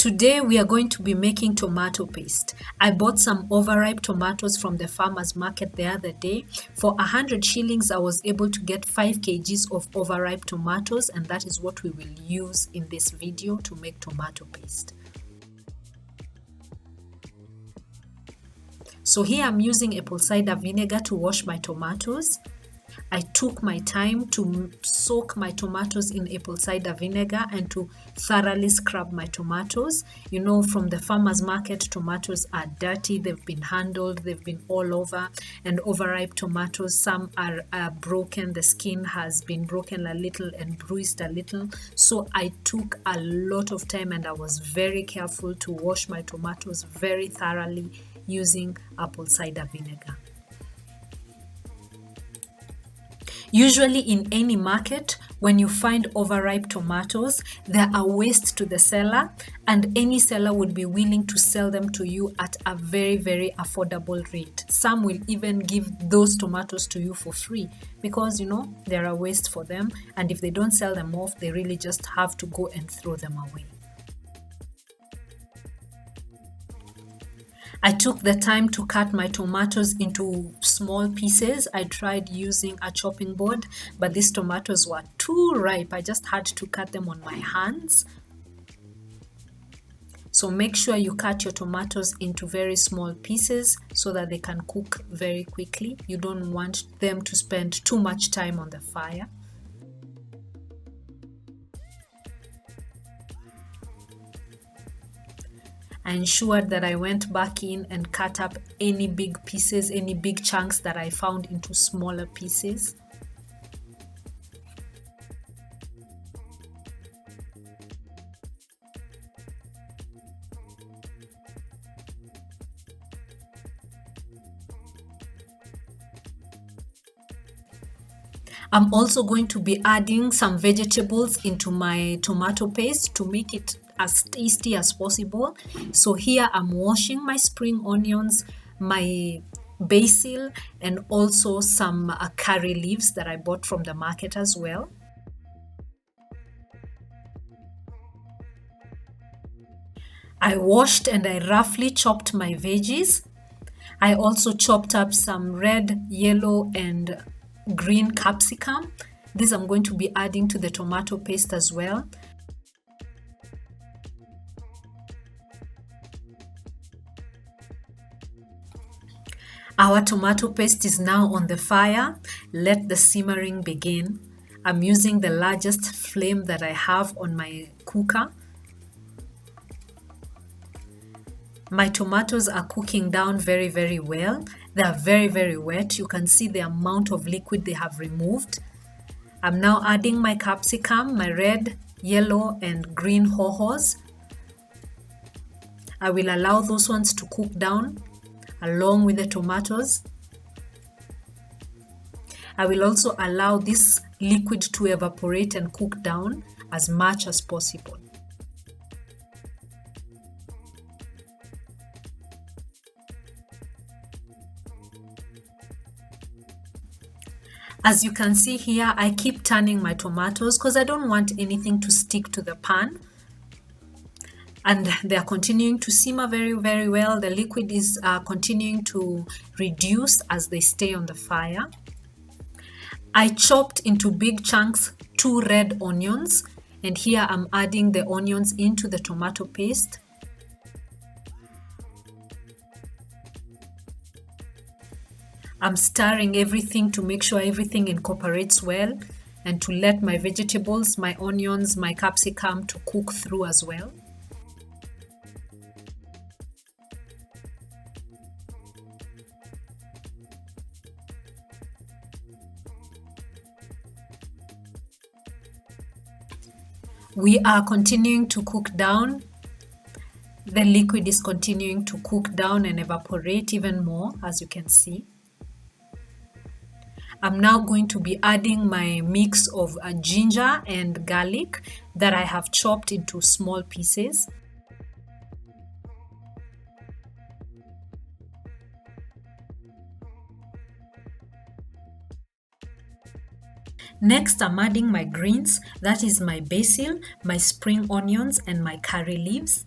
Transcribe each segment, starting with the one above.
Today we are going to be making tomato paste. I bought some overripe tomatoes from the farmer's market the other day. For 100 shillings I was able to get 5 kgs of overripe tomatoes, and that is what we will use in this video to make tomato paste. So here I'm using apple cider vinegar to wash my tomatoes. I took my time to soak my tomatoes in apple cider vinegar and to thoroughly scrub my tomatoes. You know, from the farmer's market, tomatoes are dirty, they've been handled, they've been all over, and overripe tomatoes, some are broken, the skin has been broken a little and bruised a little. So I took a lot of time and I was very careful to wash my tomatoes very thoroughly using apple cider vinegar. Usually in any market, when you find overripe tomatoes, they are a waste to the seller, and any seller would be willing to sell them to you at a very, very affordable rate. Some will even give those tomatoes to you for free because, you know, they're a waste for them, and if they don't sell them off, they really just have to go and throw them away. I took the time to cut my tomatoes into small pieces. I tried using a chopping board, but these tomatoes were too ripe. I just had to cut them on my hands. So make sure you cut your tomatoes into very small pieces so that they can cook very quickly. You don't want them to spend too much time on the fire. I ensured that I went back in and cut up any big pieces, any big chunks that I found into smaller pieces. I'm also going to be adding some vegetables into my tomato paste to make it as tasty as possible. So here I'm washing my spring onions, my basil, and also some curry leaves that I bought from the market as well. I washed and I roughly chopped my veggies. I also chopped up some red, yellow, and green capsicum. This I'm going to be adding to the tomato paste as well. Our tomato paste is now on the fire. Let the simmering begin. I'm using the largest flame that I have on my cooker. My tomatoes are cooking down very, very well. They are very, very wet. You can see the amount of liquid they have removed. I'm now adding my capsicum, my red, yellow, and green ho-hos. I will allow those ones to cook down along with the tomatoes. I will also allow this liquid to evaporate and cook down as much as possible. As you can see here, I keep turning my tomatoes because I don't want anything to stick to the pan. And they are continuing to simmer very, very well. The liquid is continuing to reduce as they stay on the fire. I chopped into big chunks 2 red onions, and here I'm adding the onions into the tomato paste. I'm stirring everything to make sure everything incorporates well and to let my vegetables, my onions, my capsicum to cook through as well. We are continuing to cook down. The liquid is continuing to cook down and evaporate even more, as you can see. I'm now going to be adding my mix of ginger and garlic that I have chopped into small pieces. Next, I'm adding my greens, that is my basil, my spring onions, and my curry leaves.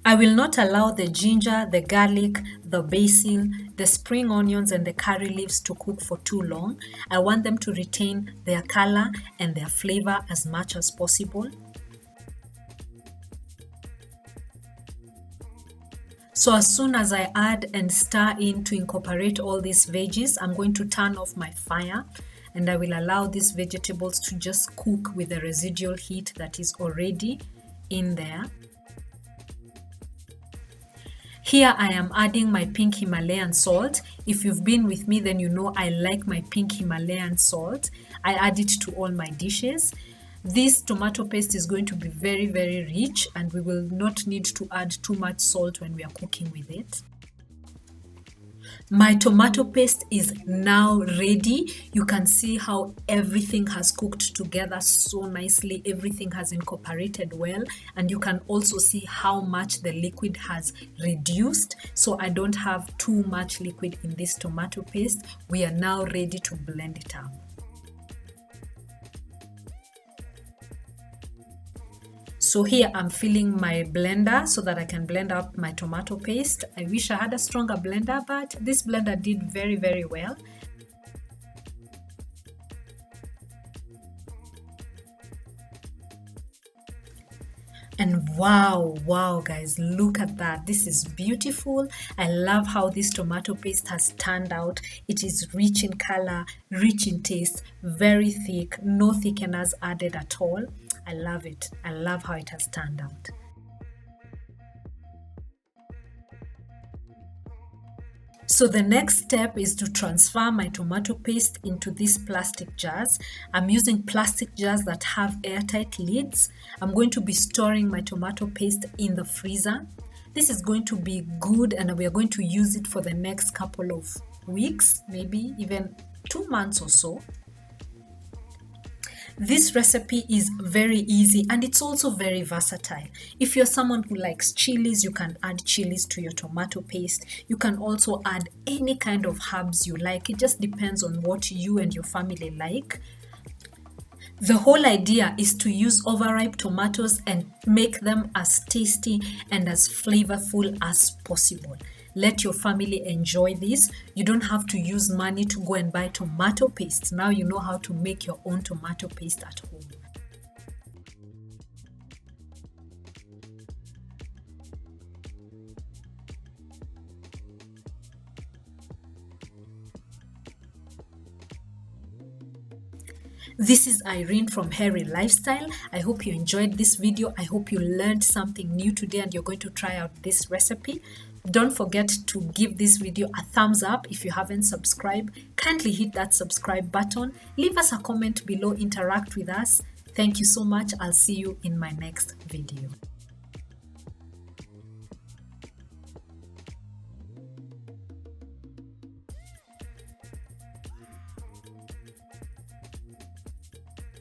I will not allow the ginger, the garlic, the basil, the spring onions and the curry leaves to cook for too long. I want them to retain their color and their flavor as much as possible. So as soon as I add and stir in to incorporate all these veggies, I'm going to turn off my fire and I will allow these vegetables to just cook with the residual heat that is already in there. Here I am adding my pink Himalayan salt. If you've been with me, then you know I like my pink Himalayan salt. I add it to all my dishes. This tomato paste is going to be very, very rich and we will not need to add too much salt when we are cooking with it. My tomato paste is now ready. You can see how everything has cooked together so nicely. Everything has incorporated well, and you can also see how much the liquid has reduced. So I don't have too much liquid in this tomato paste. We are now ready to blend it up. So here I'm filling my blender so that I can blend up my tomato paste. I wish I had a stronger blender, but this blender did very, very well. And wow guys, look at that. This is beautiful. I love how this tomato paste has turned out. It is rich in color, rich in taste, very thick, no thickeners added at all. I love it. I love how it has turned out. So the next step is to transfer my tomato paste into these plastic jars. I'm using plastic jars that have airtight lids. I'm going to be storing my tomato paste in the freezer. This is going to be good and we are going to use it for the next couple of weeks, maybe even 2 months or so. This recipe is very easy and it's also very versatile. If you're someone who likes chilies, you can add chilies to your tomato paste. You can also add any kind of herbs you like. It just depends on what you and your family like. The whole idea is to use overripe tomatoes and make them as tasty and as flavorful as possible. Let your family enjoy this. You don't have to use money to go and buy tomato paste. Now you know how to make your own tomato paste at home. This is Irene from Hairy Lifestyle. I hope you enjoyed this video. I hope you learned something new today and you're going to try out this recipe. Don't forget to give this video a thumbs up. If you haven't subscribed, kindly hit that subscribe button. Leave us a comment below, interact with us. Thank you so much. I'll see you in my next video.